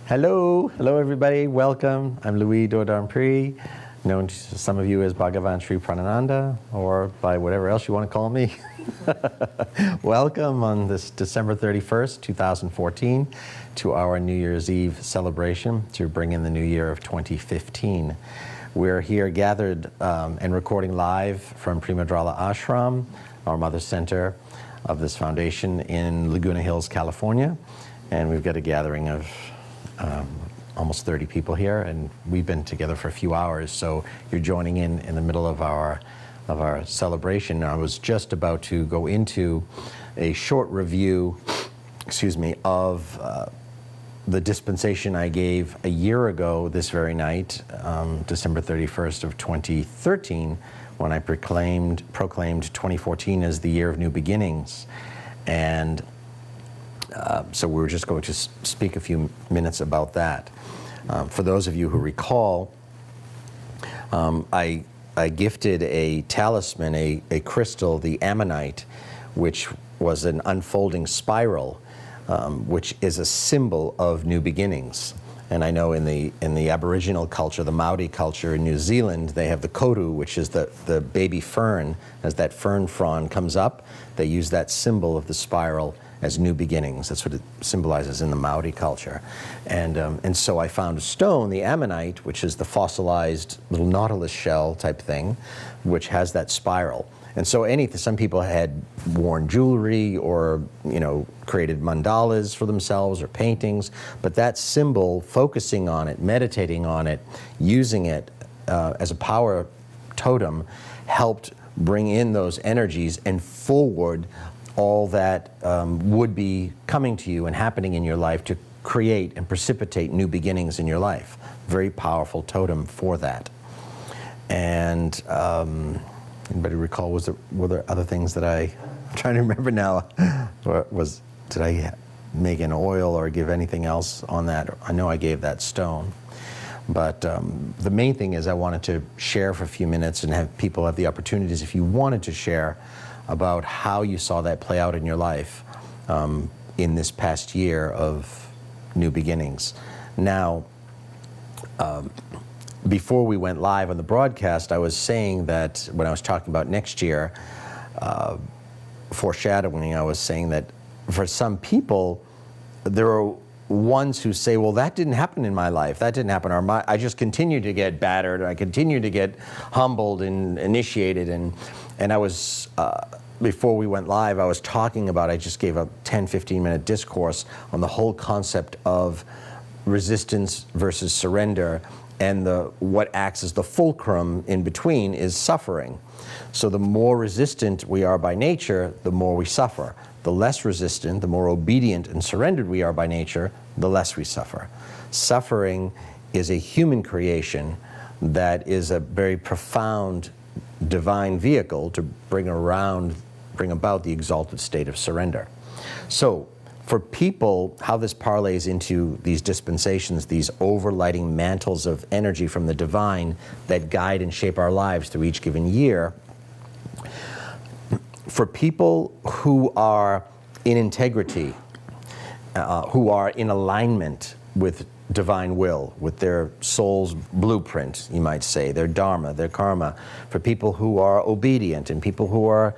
Hello everybody, welcome. I'm Louix Dempriey, known to some of you as Bhagavan Sri Pranananda, or by whatever else you want to call me. Welcome on this December 31st, 2014, to our New Year's Eve celebration to bring in the new year of 2015. We're here gathered and recording live from Prema Drala Ashram, our mother center of this foundation in Laguna Hills, California. And we've got a gathering of almost 30 people here, and we've been together for a few hours, so you're joining in the middle of our celebration. I was just about to go into a short review, of the dispensation I gave a year ago this very night, December 31st of 2013, when I proclaimed 2014 as the year of new beginnings. And so we were just going to speak a few minutes about that. For those of you who recall, I gifted a talisman, a crystal, the ammonite, which was an unfolding spiral, which is a symbol of new beginnings. And I know in the Aboriginal culture, the Maori culture in New Zealand, they have the koru, which is the baby fern. As that fern frond comes up, they use that symbol of the spiral as new beginnings. That's what it symbolizes in the Maori culture. And so I found a stone, the ammonite, which is the fossilized little nautilus shell type thing, which has that spiral. And so some people had worn jewelry or, created mandalas for themselves or paintings, but that symbol, focusing on it, meditating on it, using it as a power totem, helped bring in those energies and forward all that would be coming to you and happening in your life to create and precipitate new beginnings in your life. Very powerful totem for that. And anybody recall, were there other things that I'm trying to remember now? Did I make an oil or give anything else on that? I know I gave that stone. But the main thing is I wanted to share for a few minutes and have people have the opportunities, if you wanted to share, about how you saw that play out in your life in this past year of new beginnings. Now, before we went live on the broadcast, I was saying that when I was talking about next year, foreshadowing, I was saying that for some people, there are ones who say, well, that didn't happen in my life, that didn't happen, or I just continue to get battered, I continue to get humbled and initiated, and I was, before we went live, I was talking about, I just gave a 10-15 minute discourse on the whole concept of resistance versus surrender, and what acts as the fulcrum in between is suffering. So the more resistant we are by nature, the more we suffer. The less resistant, the more obedient and surrendered we are by nature, the less we suffer. Suffering is a human creation that is a very profound divine vehicle to bring about the exalted state of surrender. So for people, how this parlays into these dispensations, these overlighting mantles of energy from the divine that guide and shape our lives through each given year, for people who are in integrity, who are in alignment with divine will, with their soul's blueprint, you might say, their dharma, their karma, for people who are obedient and people who are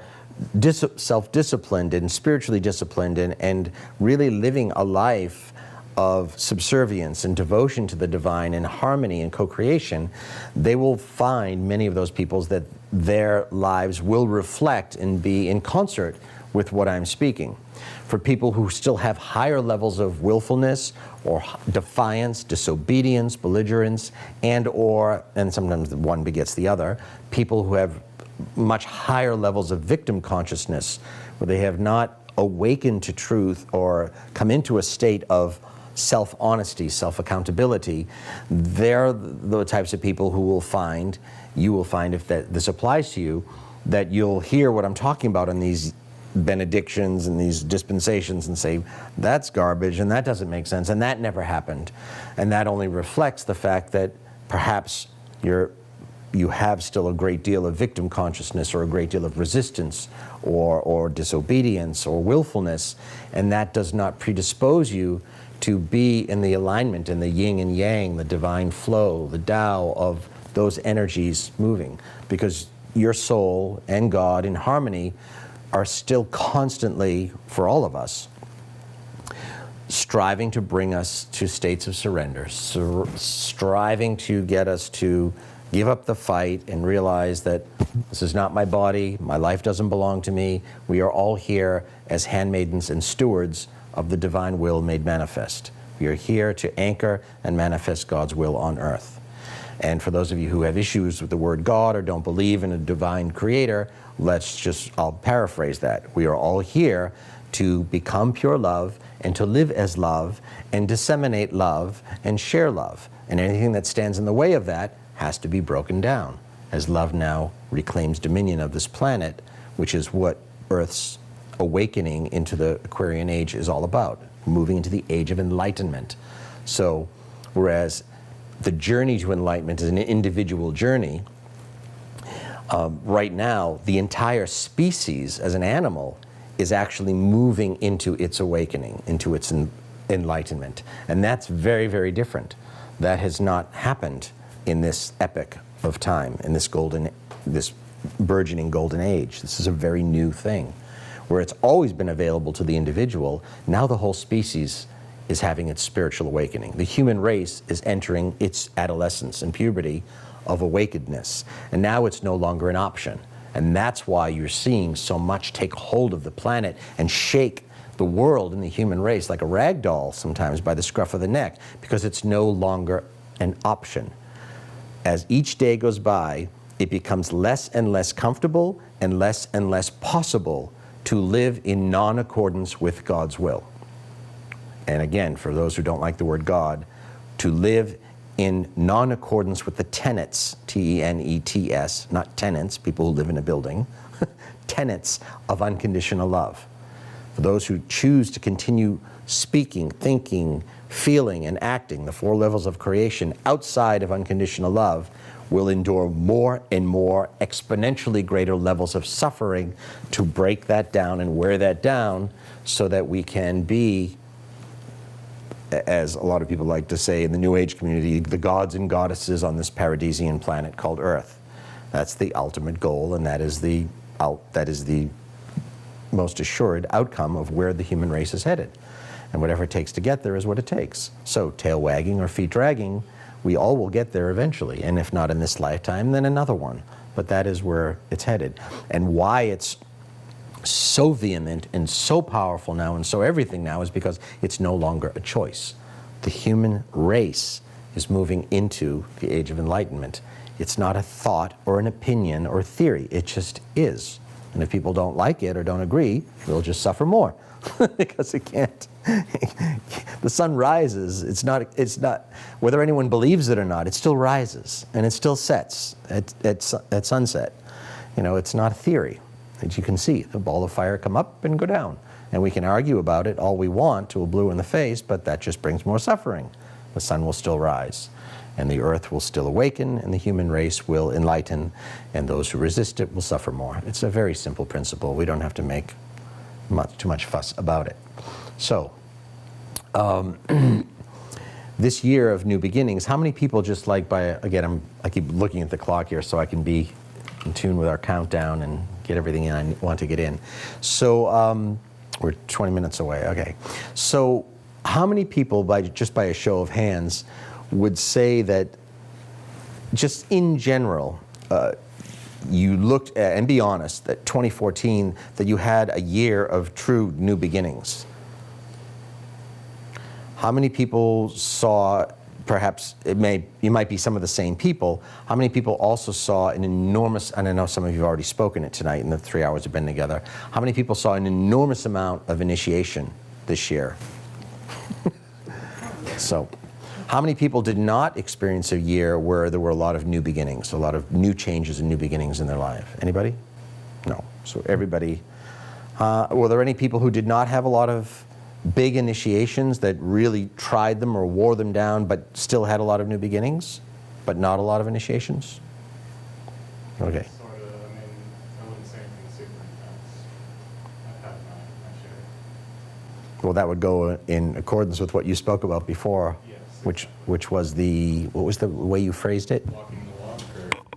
self-disciplined and spiritually disciplined and really living a life of subservience and devotion to the divine and harmony and co-creation, they will find, many of those people, that their lives will reflect and be in concert with what I'm speaking. For people who still have higher levels of willfulness or defiance, disobedience, belligerence, and sometimes one begets the other, people who have much higher levels of victim consciousness, where they have not awakened to truth or come into a state of self-honesty, self-accountability, they're the types of people who you will find if this applies to you, that you'll hear what I'm talking about in these benedictions and these dispensations and say, that's garbage and that doesn't make sense and that never happened. And that only reflects the fact that perhaps you have still a great deal of victim consciousness or a great deal of resistance or disobedience or willfulness, and that does not predispose you to be in the alignment, in the yin and yang, the divine flow, the Tao of those energies moving, because your soul and God in harmony are still constantly, for all of us, striving to bring us to states of surrender, striving to get us to give up the fight and realize that this is not my body, my life doesn't belong to me. We are all here as handmaidens and stewards of the divine will made manifest. We are here to anchor and manifest God's will on earth. And for those of you who have issues with the word God or don't believe in a divine creator, I'll paraphrase that. We are all here to become pure love and to live as love and disseminate love and share love. And anything that stands in the way of that has to be broken down as love now reclaims dominion of this planet, which is what Earth's awakening into the Aquarian age is all about, moving into the age of enlightenment. So whereas the journey to enlightenment is an individual journey, right now the entire species as an animal is actually moving into its awakening, into its enlightenment. And that's very, very different. That has not happened in this epoch of time, in this burgeoning golden age. This is a very new thing. Where it's always been available to the individual, now the whole species is having its spiritual awakening. The human race is entering its adolescence and puberty of awakenedness. And now it's no longer an option. And that's why you're seeing so much take hold of the planet and shake the world and the human race like a rag doll sometimes by the scruff of the neck, because it's no longer an option. As each day goes by, it becomes less and less comfortable and less possible to live in non-accordance with God's will. And again, for those who don't like the word God, to live in non-accordance with the tenets, T-E-N-E-T-S, not tenants, people who live in a building, tenets of unconditional love. For those who choose to continue speaking, thinking, feeling, and acting, the four levels of creation outside of unconditional love, will endure more and more exponentially greater levels of suffering to break that down and wear that down so that we can be, as a lot of people like to say in the New Age community, the gods and goddesses on this paradisian planet called Earth. That's the ultimate goal, and that is the most assured outcome of where the human race is headed. And whatever it takes to get there is what it takes. So tail wagging or feet dragging, we all will get there eventually. And if not in this lifetime, then another one. But that is where it's headed. And why it's so vehement and so powerful now and so everything now is because it's no longer a choice. The human race is moving into the age of enlightenment. It's not a thought or an opinion or theory. It just is. And if people don't like it or don't agree, they'll just suffer more because it can't. The sun rises. It's not, whether anyone believes it or not, it still rises and it still sets at sunset. You know, it's not a theory. As you can see, the ball of fire come up and go down. And we can argue about it all we want till we're blue in the face, but that just brings more suffering. The sun will still rise, and the earth will still awaken, and the human race will enlighten, and those who resist it will suffer more. It's a very simple principle. We don't have to make too much fuss about it. So, this year of new beginnings, how many people just like again, I keep looking at the clock here so I can be in tune with our countdown and get everything in I want to get in. So we're 20 minutes away, okay. So how many people, just by a show of hands, would say that just in general, you looked at, and be honest, that 2014, that you had a year of true new beginnings? How many people saw, perhaps you might be some of the same people, how many people also saw an enormous, and I know some of you have already spoken it tonight in the 3 hours we've been together, how many people saw an enormous amount of initiation this year? So, how many people did not experience a year where there were a lot of new beginnings, a lot of new changes and new beginnings in their life? Anybody? No. So everybody. Were there any people who did not have a lot of big initiations that really tried them or wore them down but still had a lot of new beginnings, but not a lot of initiations? Okay. Sort of, I mean, I wouldn't say anything super intense. I've had my share. Well, that would go in accordance with what you spoke about before, Yes. which was what was the way you phrased it? Walking the walk,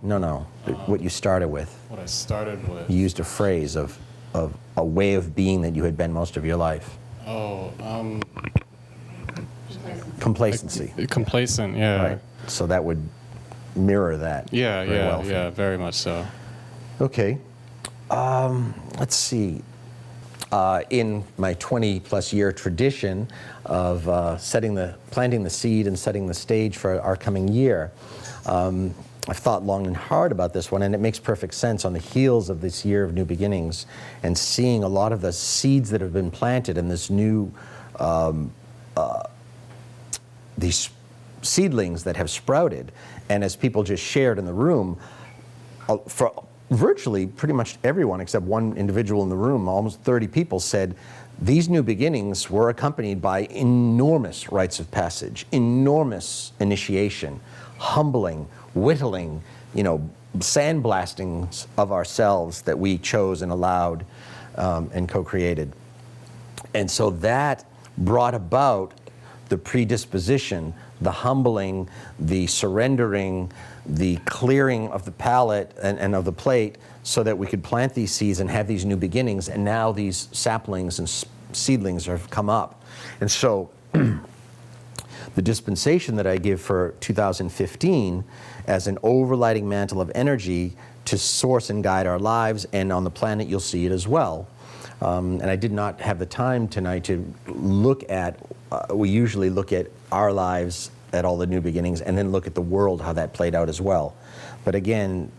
or No, what you started with. what I started with. You used a phrase of a way of being that you had been most of your life. Oh, Complacency. complacent, yeah. Right. So that would mirror that. Yeah, very well for you. yeah, very much so. Okay. Let's see. In my 20-plus year tradition of planting the seed and setting the stage for our coming year, I've thought long and hard about this one, and it makes perfect sense on the heels of this year of new beginnings and seeing a lot of the seeds that have been planted in this new, these seedlings that have sprouted. And as people just shared in the room, for virtually pretty much everyone except one individual in the room, almost 30 people said these new beginnings were accompanied by enormous rites of passage, enormous initiation, humbling, whittling, sandblastings of ourselves that we chose and allowed and co-created. And so that brought about the predisposition, the humbling, the surrendering, the clearing of the palette and of the plate so that we could plant these seeds and have these new beginnings. And now these saplings and seedlings have come up. And so the dispensation that I give for 2015 as an overlighting mantle of energy to source and guide our lives, and on the planet you'll see it as well. And I did not have the time tonight to look at, we usually look at our lives at all the new beginnings and then look at the world, how that played out as well. But again,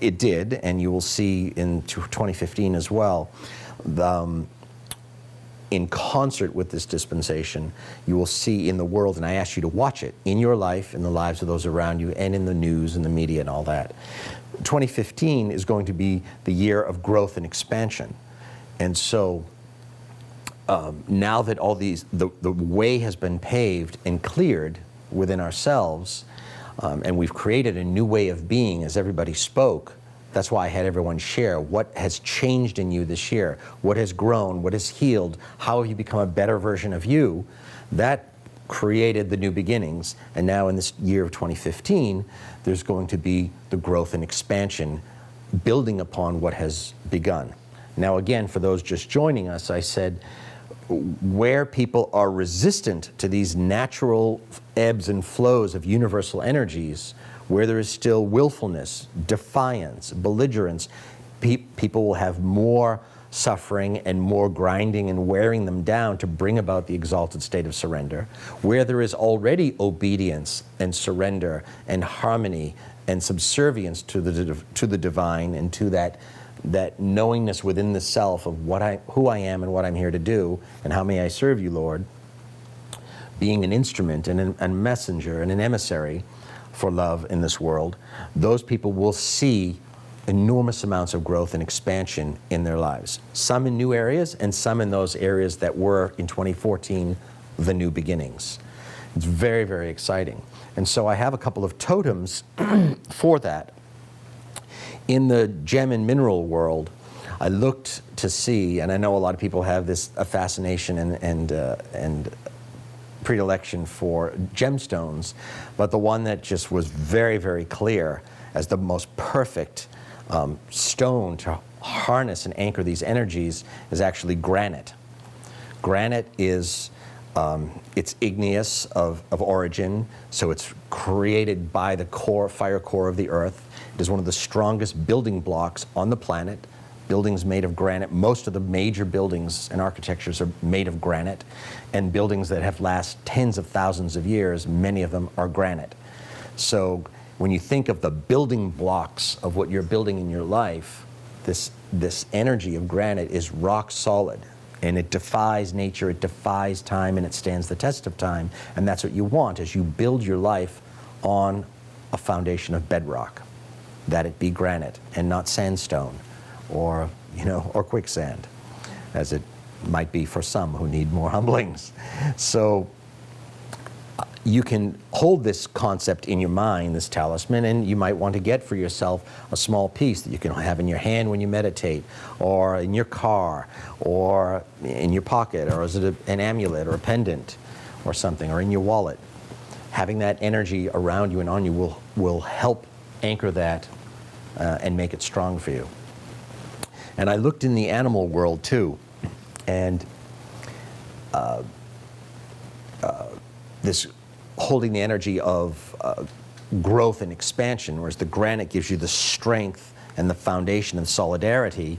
it did, and you will see in 2015 as well. In concert with this dispensation, you will see in the world, and I ask you to watch it, in your life, in the lives of those around you, and in the news and the media and all that. 2015 is going to be the year of growth and expansion. And so now that all these, the way has been paved and cleared within ourselves, and we've created a new way of being as everybody spoke. That's why I had everyone share what has changed in you this year, what has grown, what has healed, how have you become a better version of you. That created the new beginnings, and now in this year of 2015, there's going to be the growth and expansion, building upon what has begun. Now again, for those just joining us, I said, where people are resistant to these natural ebbs and flows of universal energies, where there is still willfulness, defiance, belligerence, people will have more suffering and more grinding and wearing them down to bring about the exalted state of surrender. Where there is already obedience and surrender and harmony and subservience to the divine and to that knowingness within the self of who I am and what I'm here to do, and how may I serve you, Lord, being an instrument and a messenger and an emissary for love in this world, those people will see enormous amounts of growth and expansion in their lives. Some in new areas, and some in those areas that were in 2014 the new beginnings. It's very, very exciting. And so I have a couple of totems for that. In the gem and mineral world, I looked to see, and I know a lot of people have a fascination and predilection for gemstones, but the one that just was very, very clear as the most perfect stone to harness and anchor these energies is actually granite. Granite is it's igneous of origin, so it's created by the fire core of the earth. It is one of the strongest building blocks on the planet. Buildings made of granite. Most of the major buildings and architectures are made of granite, and buildings that have lasted tens of thousands of years, many of them are granite. So when you think of the building blocks of what you're building in your life, this energy of granite is rock solid, and it defies nature, it defies time, and it stands the test of time. And that's what you want as you build your life on a foundation of bedrock, that it be granite and not sandstone or quicksand, as it might be for some who need more humblings. So you can hold this concept in your mind, this talisman, and you might want to get for yourself a small piece that you can have in your hand when you meditate, or in your car, or in your pocket, or as an amulet or a pendant or something, or in your wallet. Having that energy around you and on you will help anchor that and make it strong for you. And I looked in the animal world too, and this holding the energy of growth and expansion, whereas the granite gives you the strength and the foundation and solidarity,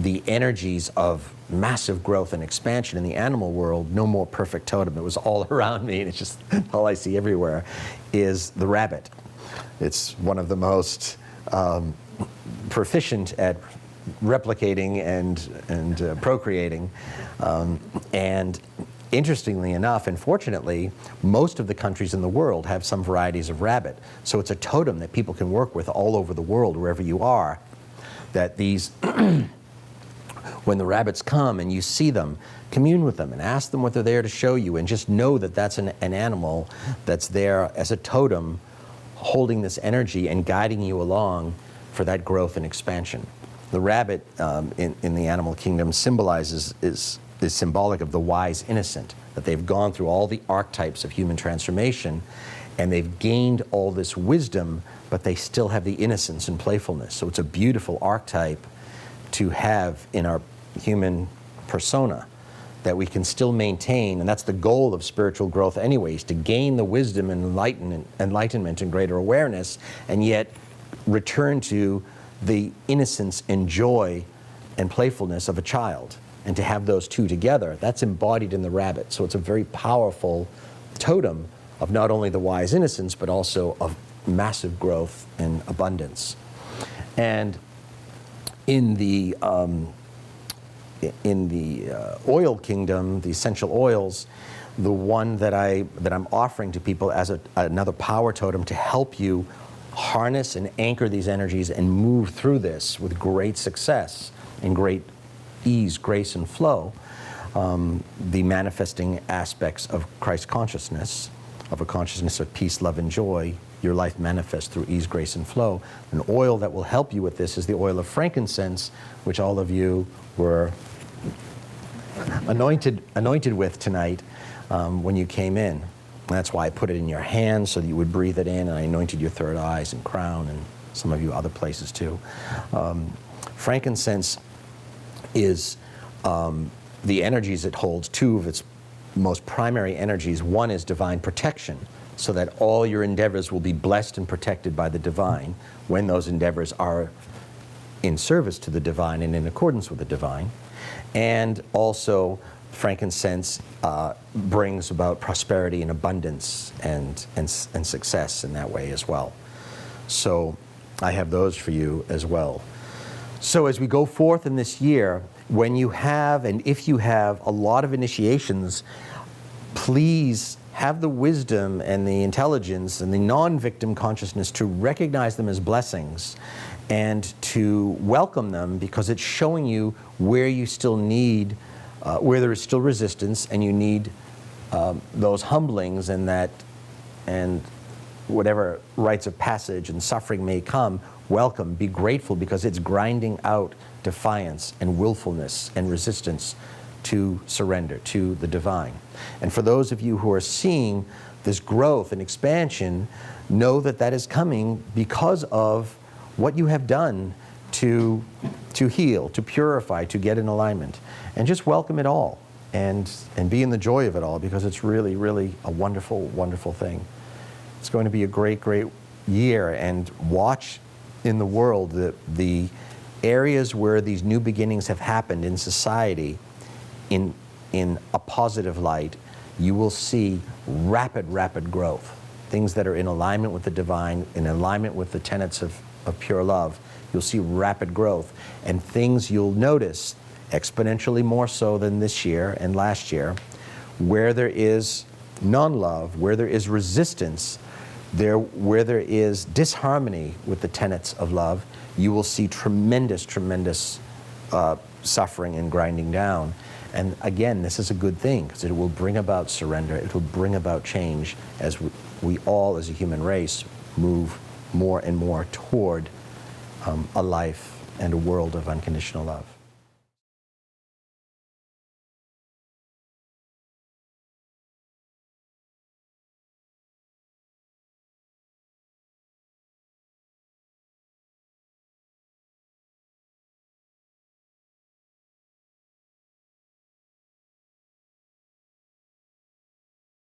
the energies of massive growth and expansion in the animal world, no more perfect totem. It was all around me, and it's just all I see everywhere, is the rabbit. It's one of the most proficient at replicating and procreating. And interestingly enough, and fortunately, most of the countries in the world have some varieties of rabbit. So it's a totem that people can work with all over the world, wherever you are, that these, when the rabbits come and you see them, commune with them and ask them what they're there to show you, and just know that that's an animal that's there as a totem, holding this energy and guiding you along for that growth and expansion. The rabbit in the animal kingdom symbolizes, is symbolic of the wise innocent, that they've gone through all the archetypes of human transformation and they've gained all this wisdom, but they still have the innocence and playfulness. So it's a beautiful archetype to have in our human persona that we can still maintain, and that's the goal of spiritual growth anyways, to gain the wisdom and enlightenment and greater awareness, and yet return to the innocence and joy and playfulness of a child. And to have those two together, that's embodied in the rabbit. So it's a very powerful totem of not only the wise innocence, but also of massive growth and abundance. And in the oil kingdom, the essential oils, the one that I'm offering to people as another power totem to help you harness and anchor these energies and move through this with great success and great ease, grace, and flow, the manifesting aspects of Christ consciousness, of a consciousness of peace, love, and joy. Your life manifests through ease, grace, and flow. An oil that will help you with this is the oil of frankincense, which all of you were anointed with tonight when you came in. And that's why I put it in your hands so that you would breathe it in, and I anointed your third eyes and crown and some of you other places too. Frankincense is the energies it holds, two of its most primary energies. One is divine protection, so that all your endeavors will be blessed and protected by the divine when those endeavors are in service to the divine and in accordance with the divine. And also, frankincense brings about prosperity and abundance and success in that way as well. So I have those for you as well. So as we go forth in this year, when you have, and if you have, a lot of initiations, please have the wisdom and the intelligence and the non-victim consciousness to recognize them as blessings and to welcome them, because it's showing you where you still need, where there is still resistance, and you need those humblings and whatever rites of passage and suffering may come. Welcome, be grateful, because it's grinding out defiance and willfulness and resistance to surrender to the divine. And for those of you who are seeing this growth and expansion, know that that is coming because of what you have done to heal, to purify, to get in alignment. And just welcome it all and be in the joy of it all, because it's really, really a wonderful, wonderful thing. It's going to be a great, great year, and watch in the world the areas where these new beginnings have happened in society in a positive light. You will see rapid growth. Things that are in alignment with the divine, in alignment with the tenets of pure love. You'll see rapid growth, and things you'll notice exponentially more so than this year and last year, where there is non-love, where there is resistance, where there is disharmony with the tenets of love, you will see tremendous suffering and grinding down. And again, this is a good thing because it will bring about surrender. It will bring about change as we all, as a human race, move more and more toward a life and a world of unconditional love.